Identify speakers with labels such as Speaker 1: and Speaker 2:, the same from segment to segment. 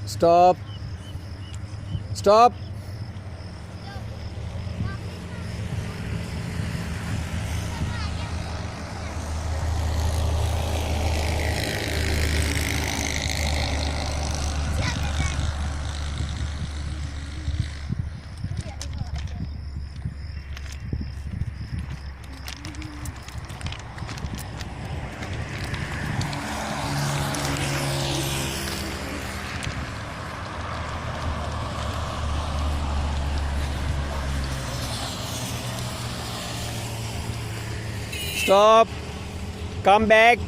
Speaker 1: Stop. Stop. Stop. Come back.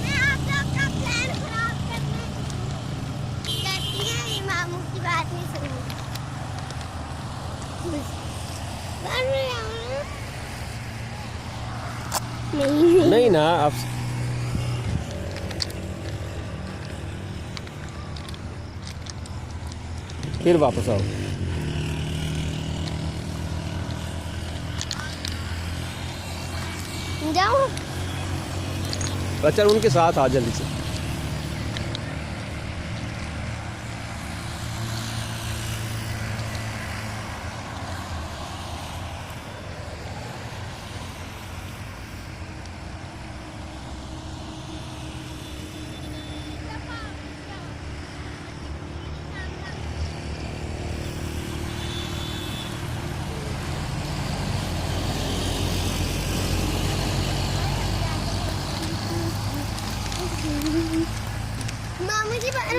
Speaker 2: मैं आप लोग का प्लान खराब करने करती है, ये मामू की बात नहीं सुननी। बन रहा हूँ। नहीं
Speaker 1: नहीं ना अब फिर वापस आओ।
Speaker 2: जाऊँ।
Speaker 1: अच्छा उनके साथ आ जल्दी से।
Speaker 2: मामू जी